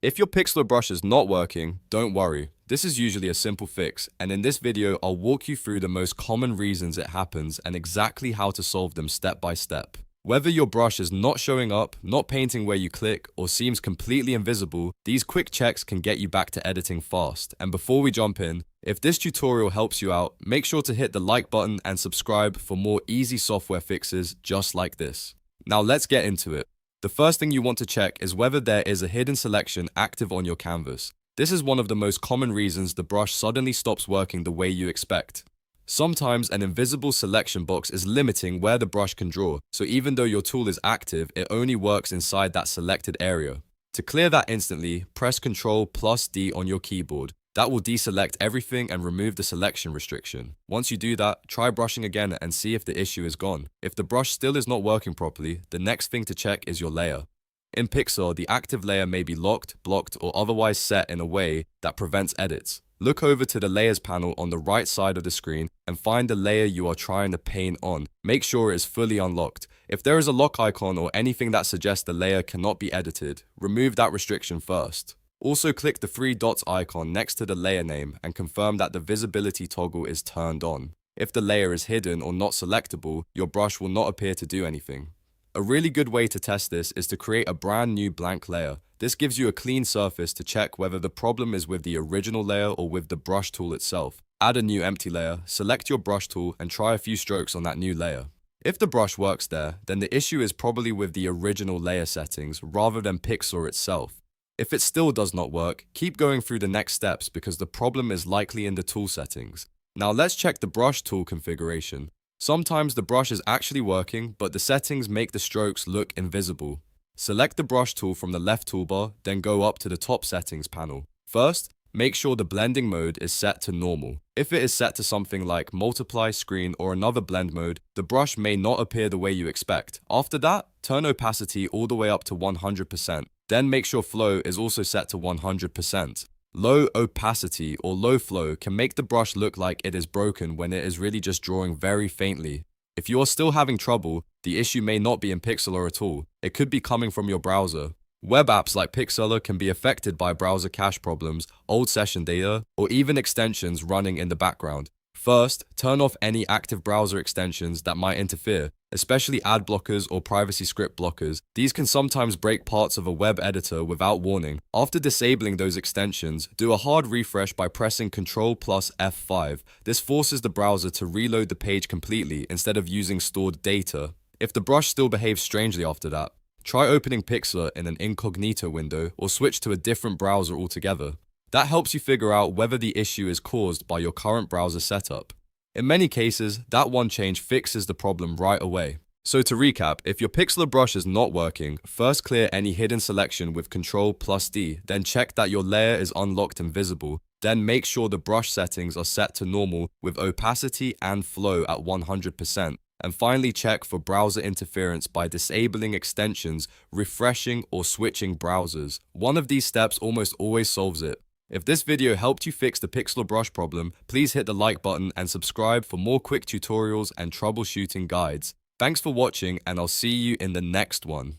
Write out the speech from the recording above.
If your Pixlr brush is not working, don't worry. This is usually a simple fix, and in this video I'll walk you through the most common reasons it happens and exactly how to solve them step by step. Whether your brush is not showing up, not painting where you click, or seems completely invisible, these quick checks can get you back to editing fast. And before we jump in, if this tutorial helps you out, make sure to hit the like button and subscribe for more easy software fixes just like this. Now let's get into it. The first thing you want to check is whether there is a hidden selection active on your canvas. This is one of the most common reasons the brush suddenly stops working the way you expect. Sometimes an invisible selection box is limiting where the brush can draw, so even though your tool is active, it only works inside that selected area. To clear that instantly, press Ctrl D on your keyboard. That will deselect everything and remove the selection restriction. Once you do that, try brushing again and see if the issue is gone. If the brush still is not working properly, the next thing to check is your layer. In Pixlr, the active layer may be locked, blocked, or otherwise set in a way that prevents edits. Look over to the Layers panel on the right side of the screen and find the layer you are trying to paint on. Make sure it is fully unlocked. If there is a lock icon or anything that suggests the layer cannot be edited, remove that restriction first. Also click the three dots icon next to the layer name and confirm that the visibility toggle is turned on. If the layer is hidden or not selectable, your brush will not appear to do anything. A really good way to test this is to create a brand new blank layer. This gives you a clean surface to check whether the problem is with the original layer or with the brush tool itself. Add a new empty layer, select your brush tool, and try a few strokes on that new layer. If the brush works there, then the issue is probably with the original layer settings rather than Pixlr itself. If it still does not work, keep going through the next steps because the problem is likely in the tool settings. Now let's check the brush tool configuration. Sometimes the brush is actually working, but the settings make the strokes look invisible. Select the brush tool from the left toolbar, then go up to the top settings panel. First, make sure the blending mode is set to normal. If it is set to something like multiply, screen, or another blend mode, the brush may not appear the way you expect. After that, turn opacity all the way up to 100%. Then make sure flow is also set to 100%. Low opacity or low flow can make the brush look like it is broken when it is really just drawing very faintly. If you are still having trouble, the issue may not be in Pixlr at all. It could be coming from your browser. Web apps like Pixlr can be affected by browser cache problems, old session data, or even extensions running in the background. First, turn off any active browser extensions that might interfere, especially ad blockers or privacy script blockers. These can sometimes break parts of a web editor without warning. After disabling those extensions, do a hard refresh by pressing Ctrl + F5. This forces the browser to reload the page completely instead of using stored data. If the brush still behaves strangely after that, try opening Pixlr in an Incognito window or switch to a different browser altogether. That helps you figure out whether the issue is caused by your current browser setup. In many cases, that one change fixes the problem right away. So to recap, if your Pixlr brush is not working, first clear any hidden selection with Ctrl + D, then check that your layer is unlocked and visible. Then make sure the brush settings are set to normal with opacity and flow at 100%. And finally check for browser interference by disabling extensions, refreshing, or switching browsers. One of these steps almost always solves it. If this video helped you fix the Pixlr brush problem, please hit the like button and subscribe for more quick tutorials and troubleshooting guides. Thanks for watching, and I'll see you in the next one.